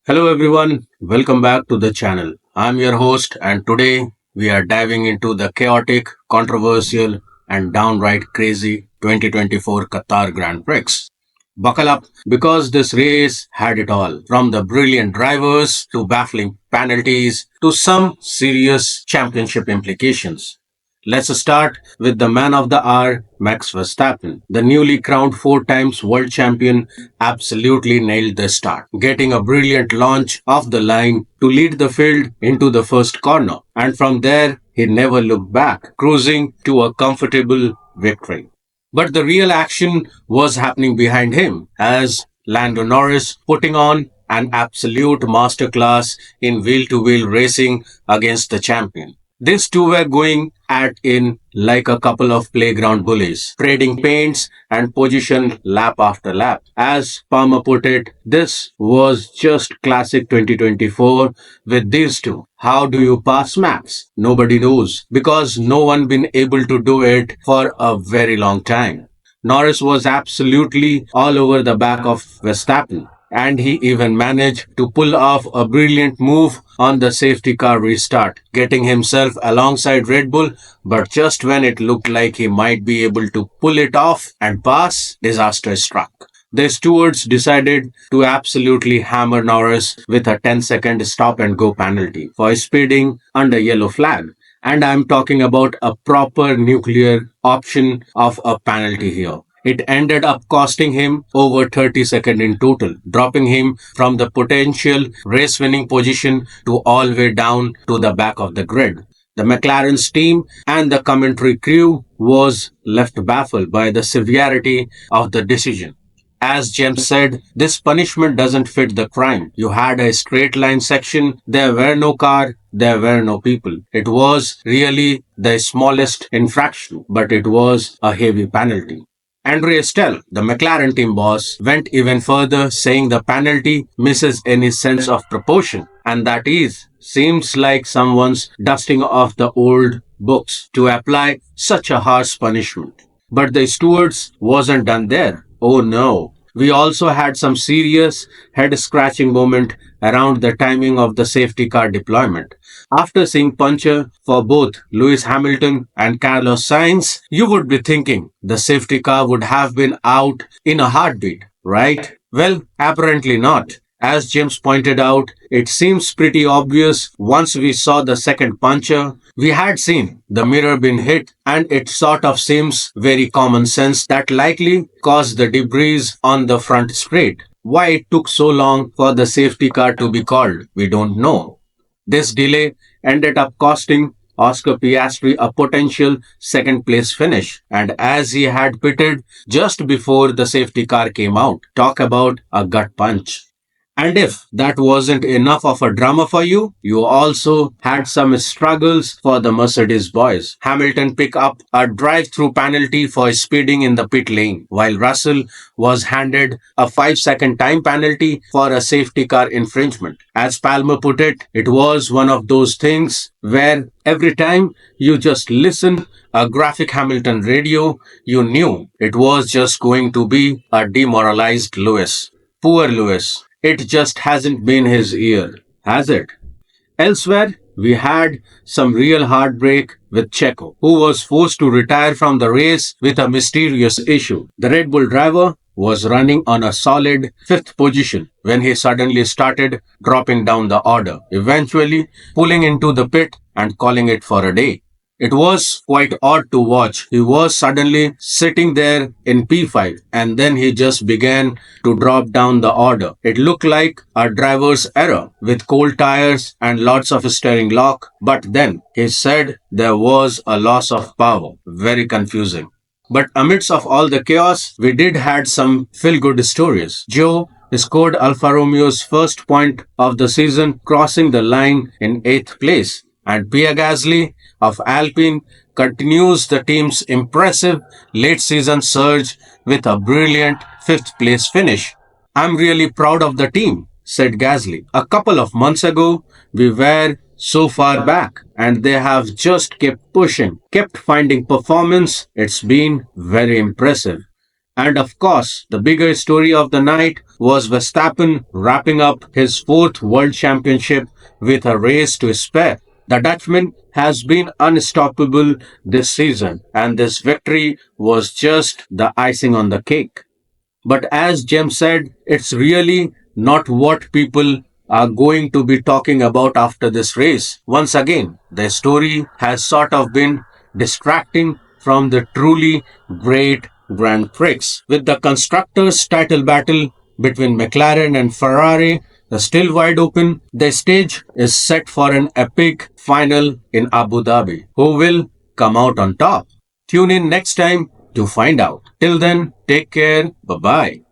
Hello everyone, welcome back to the channel. I'm your host and today we are diving into the chaotic, controversial and downright crazy 2024 Qatar Grand Prix. Buckle up because this race had it all from the brilliant drivers to baffling penalties to some serious championship implications. Let's start with the man of the hour, Max Verstappen. The newly crowned four times world champion absolutely nailed the start, getting a brilliant launch off the line to lead the field into the first corner. And from there, he never looked back, cruising to a comfortable victory. But the real action was happening behind him as Lando Norris putting on an absolute masterclass in wheel to wheel racing against the champion. These two were going at in like a couple of playground bullies, trading paints and position lap after lap. As Palmer put it, this was just classic 2024 with these two. How do you pass Max? Nobody knows because no one been able to do it for a very long time. Norris was absolutely all over the back of Verstappen, and he even managed to pull off a brilliant move on the safety car restart, getting himself alongside Red Bull. But just when it looked like he might be able to pull it off and pass, disaster struck. The stewards decided to absolutely hammer Norris with a 10-second stop and go penalty for speeding under yellow flag. And I'm talking about a proper nuclear option of a penalty here. It ended up costing him over 30 seconds in total, dropping him from the potential race winning position to all the way down to the back of the grid. The McLaren's team and the commentary crew was left baffled by the severity of the decision. As James said, this punishment doesn't fit the crime. You had a straight line section, there were no car, there were no people. It was really the smallest infraction, but it was a heavy penalty. Andre Estelle, the McLaren team boss, went even further, saying the penalty misses any sense of proportion, and that is, seems like someone's dusting off the old books to apply such a harsh punishment. But the stewards wasn't done there. Oh no. We also had some serious head scratching moment around the timing of the safety car deployment. After seeing puncture for both Lewis Hamilton and Carlos Sainz, you would be thinking the safety car would have been out in a heartbeat, right? Well, apparently not. As James pointed out, it seems pretty obvious once we saw the second puncture. We had seen the mirror been hit, and it sort of seems very common sense that likely caused the debris on the front straight. Why it took so long for the safety car to be called, we don't know. This delay ended up costing Oscar Piastri a potential second place finish, and as he had pitted just before the safety car came out. Talk about a gut punch. And if that wasn't enough of a drama for you, you also had some struggles for the Mercedes boys. Hamilton picked up a drive-through penalty for speeding in the pit lane, while Russell was handed a 5-second time penalty for a safety car infringement. As Palmer put it, it was one of those things where every time you just listen a graphic Hamilton radio, you knew it was just going to be a demoralized Lewis. Poor Lewis. It just hasn't been his year, has it? Elsewhere, we had some real heartbreak with Checo, who was forced to retire from the race with a mysterious issue. The Red Bull driver was running on a solid fifth position when he suddenly started dropping down the order, eventually pulling into the pit and calling it for a day. It was quite odd to watch. He was suddenly sitting there in P5 and then he just began to drop down the order. It looked like a driver's error with cold tires and lots of steering lock. But then he said there was a loss of power. Very confusing. But amidst of all the chaos, we did had some feel-good stories. Joe scored Alfa Romeo's first point of the season, crossing the line in 8th place. And Pierre Gasly of Alpine continues the team's impressive late season surge with a brilliant 5th place finish. I'm really proud of the team, said Gasly. A couple of months ago, we were so far back and they have just kept pushing, kept finding performance. It's been very impressive. And of course, the bigger story of the night was Verstappen wrapping up his fourth world championship with a race to spare. The Dutchman has been unstoppable this season, and this victory was just the icing on the cake. But as Jem said, it's really not what people are going to be talking about after this race. Once again, the story has sort of been distracting from the truly great Grand Prix. With the constructors' title battle between McLaren and Ferrari still wide open, the stage is set for an epic final in Abu Dhabi. Who will come out on top? Tune in next time to find out. Till then, take care. Bye bye.